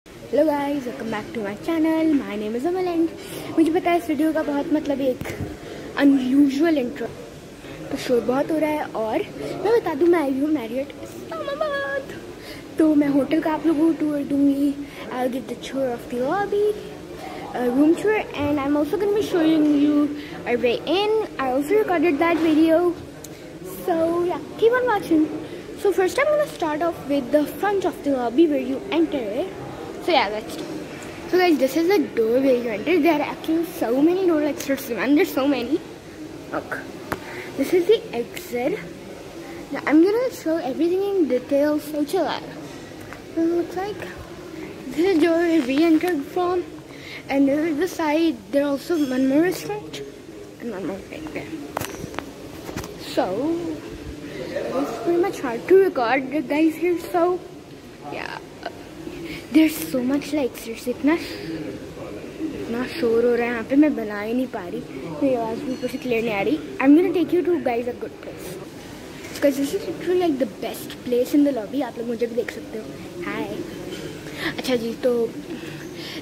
Hello guys, welcome back to my channel. My name is Amal and मुझे पता है इस वीडियो का बहुत मतलब एक अनयूजुअल इंट्रो, तो शोर बहुत हो रहा है। और मैं बता दूं, मैं आई हूँ मैरियट इस्लामाबाद, तो मैं होटल का आप लोगों को टूर दूंगी। I will give the tour of the lobby, room tour, and I'm also going to be showing you our way in. I also recorded that video, so yeah, keep on watching. So first I'm going to start off with the front of the lobby where you enter it. So yeah, let's start. So guys, this is the door where you enter. There are actually so many door exits, and there's so many. Look, this is the exit. Now I'm going to show everything in detail, so chill out. So it looks like this is the door where we entered from. And there is the side, there are also one more restaurant and one more right there. So it's pretty much hard to record the guys here, so yeah, there's so much like seriously इतना शोर हो रहा है यहाँ पे, मैं बना ही नहीं पा रही, मेरी आवाज़ भी ऊपर से क्लियर नहीं आ रही। I'm gonna take you to guys a good place because this is literally like the best place in the lobby. आप लोग मुझे भी देख सकते हो। हाय, अच्छा जी, तो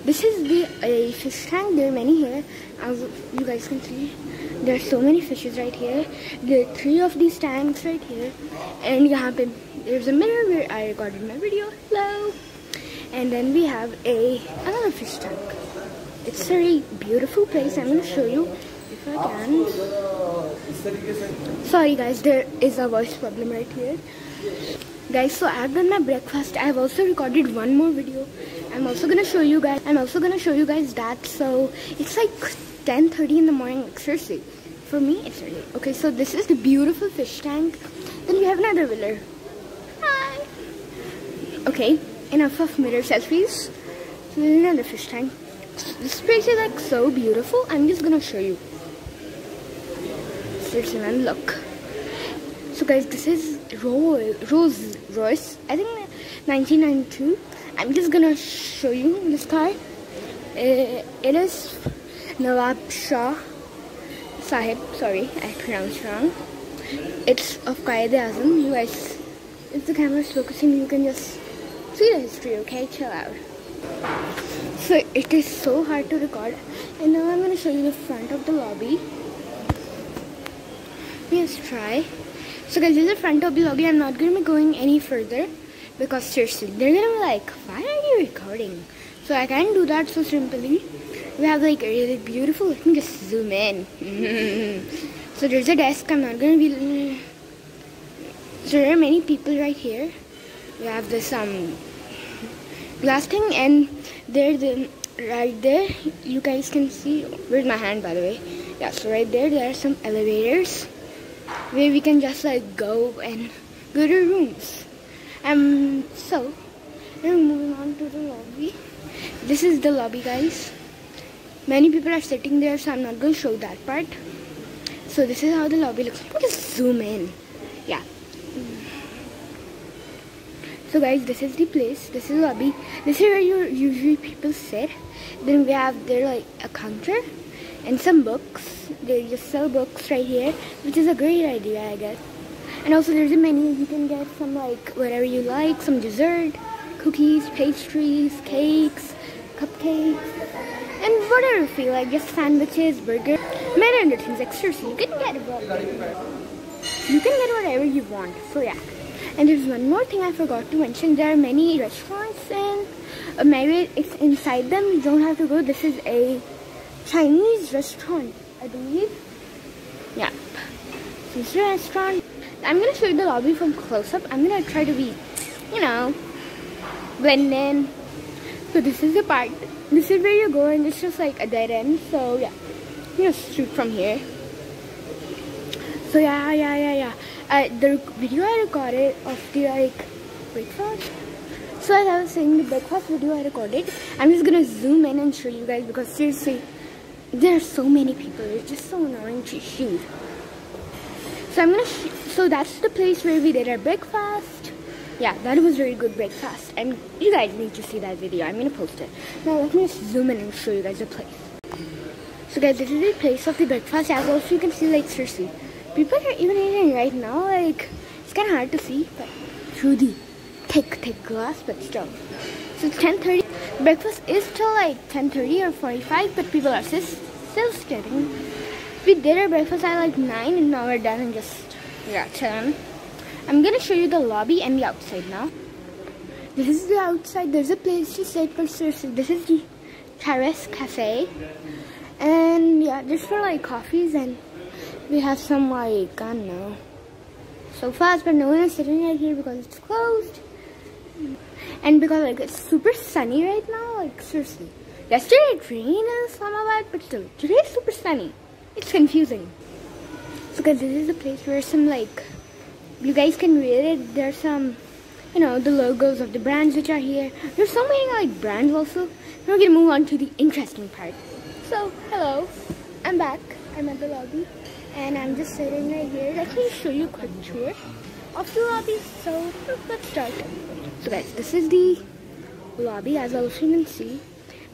this is the fish tank. There are many here, as you guys can see. There are so many fishes right here. There are 3 of these tanks right here, and यहाँ पे there's a mirror where I recorded my video. Hello. And then we have another fish tank. It's a very beautiful place. I'm going to show you if I can. Sorry guys, there is a voice problem right here. Guys, so I've done my breakfast. I've also recorded one more video. I'm also gonna show you guys that. So it's like 10:30 in the morning, like seriously. For me, it's early. Okay, so this is the beautiful fish tank. Then we have another pillar. Hi. Okay, enough of mirror selfies. So there's another fish tank. This place is like so beautiful. I'm just gonna show you. Seriously, man, look. So guys, this is Rolls Royce, I think 1992. I'm just gonna show you this car. It is Nawab Shah Sahib, sorry I pronounced wrong. It's of Qaeda-e-Azam. You guys, if the camera is focusing, you can just see the history, okay? Chill out. So it is so hard to record, and now I'm gonna show you the front of the lobby. Let's try. So guys, this is the front of the lobby. I'm not going to be going any further because seriously, they're going to be like, why are you recording? So I can't do that so simply. We have like a really beautiful, let me just zoom in. So there's a desk. I'm not going to be, so there are many people right here. We have this glass thing, and right there, you guys can see, where's my hand by the way? Yeah, so right there are some elevators where we can just like go and go to rooms. So we're moving on to the lobby. This is the lobby, guys. Many people are sitting there, so I'm not going to show that part. So this is how the lobby looks. Let me just zoom in. Yeah. So guys, this is the place. This is the lobby. This is where usually people sit. Then we have there like a counter and some books. They just sell books right here, which is a great idea, I guess. And also there's a menu. You can get some like whatever you like, some dessert, cookies, pastries, cakes, cupcakes, and whatever you feel like, just sandwiches, burgers, many other things. Like seriously, you can get whatever you want. So yeah. And there's one more thing I forgot to mention. There are many restaurants in Marriot. It's inside them. You don't have to go. This is a Chinese restaurant, I believe. Yeah. So this is a restaurant. I'm going to show you the lobby from close up. I'm going to try to be, you know, blend in. So this is the part. This is where you're going. It's just like a dead end. So yeah, you just shoot from here. So yeah. The video I recorded of the like breakfast. So as I was saying, the breakfast video I recorded, I'm just going to zoom in and show you guys because seriously, there are so many people. It's just so annoying to shoot. So so that's the place where we did our breakfast. Yeah, that was very good breakfast, and you guys need to see that video. I'm gonna post it. Now let me just zoom in and show you guys the place. So guys, this is the place of the breakfast. As also you can see, like seriously, people are even eating right now. Like it's kind of hard to see, but through the thick glass, but still. So it's 10:30. Breakfast is till like 10:30 or 45, but people are still studying. We did our breakfast at like 9 and now we're done and just chilling. I'm gonna show you the lobby and the outside now. This is the outside. There's a place to sit, but seriously, this is the Terrace Cafe. And yeah, just for like coffees, and we have some like, I don't know, sofas, but no one is sitting right here because it's closed. And because like it's super sunny right now, like seriously. Yesterday it rained in Islamabad, but still, today it's super sunny. It's confusing. So guys, this is the place where some like, you guys can read it. There's some, you know, the logos of the brands which are here. There's so many like brands also. Now we're gonna move on to the interesting part. So, hello, I'm back. I'm at the lobby and I'm just sitting right here. Let me show you a quick tour of the lobby. So, let's start. So guys, this is the lobby. As you can see,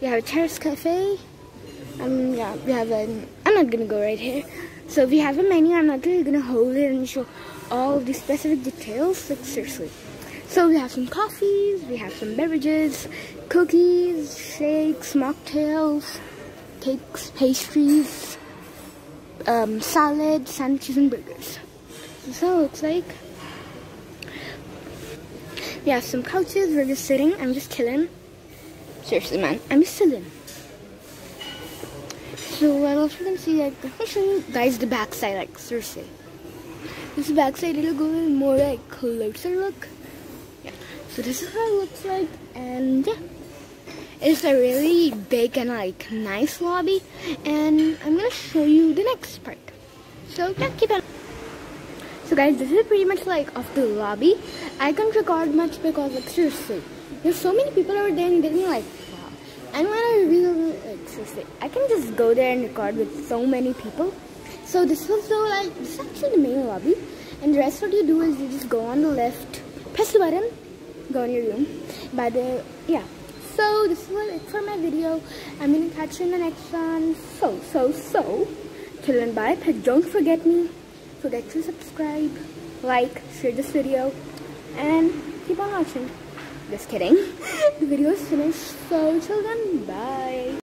we have a Terrace Cafe. Yeah, we have an, I'm not gonna go right here. So we have a menu. I'm not really gonna hold it and show all the specific details, like seriously. So we have some coffees, we have some beverages, cookies, shakes, mocktails, cakes, pastries, salad, sandwiches, and burgers. So it looks like we have some couches. We're just sitting. I'm just chilling. Seriously, man, I'm just chilling. So what else you can see? Like, let me show you guys the backside. Like seriously, this backside, it'll go a little more like closer look. Yeah. So this is how it looks like, and yeah. It's a really big and like nice lobby, and I'm gonna show you the next part. So yeah, keep on. So guys, this is pretty much like of the lobby. I can't record much because like seriously, there's so many people over there and they're like, wow. I'm gonna reveal like seriously, I can just go there and record with so many people. So this was so like, this is actually the main lobby, and the rest what you do is you just go on the left, press the button, go in your room. By the So this was it for my video. I'm gonna catch you in the next one. So till and bye. But don't forget to subscribe, like, share this video, and keep on watching. Just kidding. The video is finished. So till then, bye.